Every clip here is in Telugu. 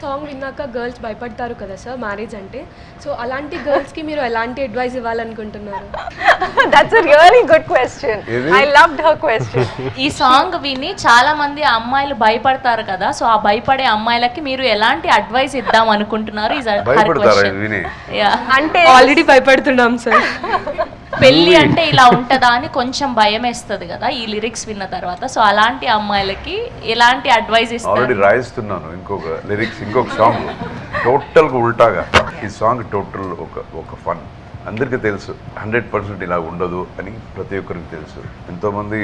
సాంగ్ విన్నాక గర్ల్స్ భయపడతారు కదా సార్ మ్యారేజ్ అంటే, సో అలాంటి గర్ల్స్కి మీరు ఎలాంటి అడ్వైస్ ఇవ్వాలనుకుంటున్నారు? That's a really good question. I loved her question. ఈ సాంగ్ విని చాలా మంది అమ్మాయిలు భయపడతారు కదా, సో ఆ భయపడే అమ్మాయిలకి మీరు ఎలాంటి అడ్వైస్ ఇద్దాం అనుకుంటున్నారు? అంటే ఆల్రెడీ భయపడుతున్నాం సార్. పెళ్లి అంటే ఇలా ఉంటదా అని కొంచెం భయం వేస్తుంది కదా ఈ లిరిక్స్ విన్న తర్వాత, సో అలాంటి అమ్మాయిలకి ఎలాంటి అడ్వైస్ ఇస్తారు? ఆల్రెడీ రాయిస్తున్నాను ఇంకొక లిరిక్స్, ఇంకొక సాంగ్ టోటల్గా ఉల్టాగా. ఈ సాంగ్ టోటల్ ఒక ఫన్. అందరికీ తెలుసు 100% ఇలా ఉండదు అని, ప్రతి ఒక్కరికి తెలుసు. ఎంతోమంది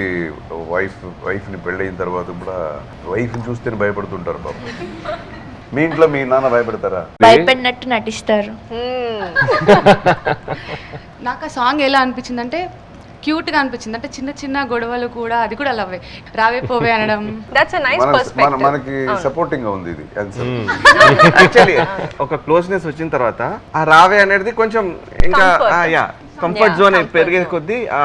వైఫ్ని పెళ్ళయిన తర్వాత కూడా వైఫ్ని చూస్తేనే భయపడుతుంటారు బాబు. మీ ఇంట్లో మీ నాన్న భయపడతారా? భయపడినట్టు నటిస్తారు. నాకు ఆ సాంగ్ ఎలా అనిపించింది అంటే క్యూట్గా అనిపించింది. అంటే చిన్న చిన్న గొడవలు కూడా అది కూడా లవ్వే, రావే పోవే అనడం. That's a nice perspective. మనకి సపోర్టింగ్ గా ఉంది ఇది. యాక్చువల్లీ ఒక క్లోజ్నెస్ వచ్చిన తర్వాత ఆ రావే అనేది కొంచెం ఇంకా కంఫర్ట్ జోన్ పెరిగే కొద్దీ ఆ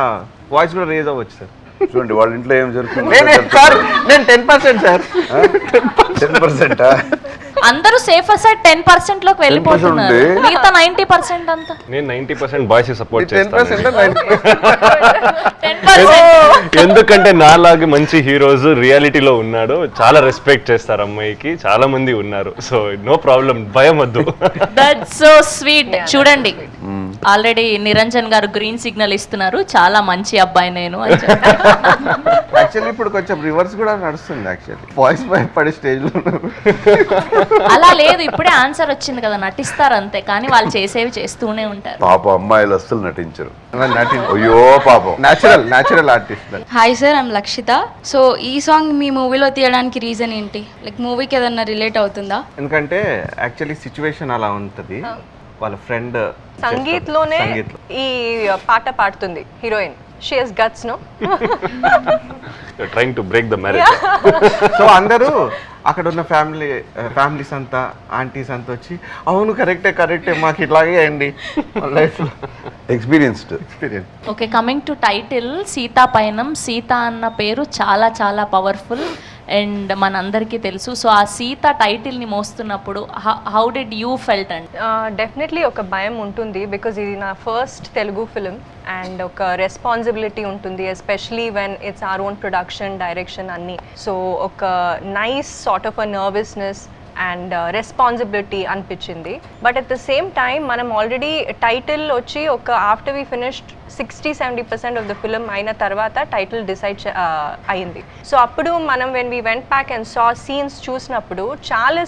వాయిస్ కూడా రేజ్ అవ్వచ్చు సార్. చూడండి వాళ్ళ ఇంట్లో ఏం జరుగుతుంది. నేను 10% సార్. 10%? అందరూ సేఫ్ సైడ్ 10% లోకి వెళ్ళిపోతున్నారు, మిగతా 90% అంతా. నేను 90% బాయ్స్ సపోర్ట్ 10% ఎందుకంటే నాలాగే మంచి హీరోస్ రియాలిటీలో ఉన్నాడు, చాలా రెస్పెక్ట్ చేస్తారు అమ్మాయికి, చాలా మంది ఉన్నారు. సో నో ప్రాబ్లం, భయం వద్దు. That's so sweet. చూడండి ఆల్రెడీ నిరంజన్ గారు గ్రీన్ సిగ్నల్ ఇస్తున్నారు, చాలా మంచి అబ్బాయి నేను అని. యాక్చువల్లీ ఇప్పుడు కొంచెం రివర్స్ కూడా నడుస్తుంది. యాక్చువల్లీ వాయిస్ భయపడే స్టేజ్ లో అలా లేదు, ఇప్పుడే ఆన్సర్ వచ్చింది కదా, నటిస్తారు అంతే, కానీ వాళ్ళు చేసేవి చేస్తూనే ఉంటారు. పాప అమ్మాయిలు అస్సలు నటించరు. అయ్యో పాపం. Natural artist. Hi sir, I'm Lakshitha. So ఈ సాంగ్ మీ మూవీలో తీయడానికి రీజన్ ఏంటి? లైక్ మూవీకి ఏదన్నా రిలేట్ అవుతుందా? ఎందుకంటే యాక్చువల్లీ సిచ్యువేషన్ అలా ఉంటుంది. వాళ్ళ ఫ్రెండ్ సంగీత్ లోనే ఈ పాట పాడుతుంది heroine. She has guts, no? Trying to break the marriage. So అందరూ అక్కడ ఉన్న ఫ్యామిలీస్ అంతా, ఆంటీస్ అంతా వచ్చి అవును కరెక్టే మాకు ఇట్లాగే అయ్యండి లైఫ్ లో. Experience. Okay, coming to title Sita పయనం. సీత అన్న పేరు చాలా చాలా పవర్ఫుల్ అండ్ మనందరికీ తెలుసు. సో ఆ సీత టైటిల్ని మోస్తున్నప్పుడు how did you felt? And definitely ఒక భయం ఉంటుంది, బికాజ్ ఇది నా ఫస్ట్ తెలుగు ఫిలిం అండ్ ఒక రెస్పాన్సిబిలిటీ ఉంటుంది, especially when it's our own production, direction అన్నీ. సో ఒక nice sort of a nervousness and responsibility అనిపించింది. But at the same time మనం ఆల్రెడీ టైటిల్ వచ్చి ఒక after we finished 60-70% of the film అయిన తర్వాత టైటిల్ డిసైడ్ అయింది. సో అప్పుడు మనం when we went back and saw scenes చూసినప్పుడు చాలా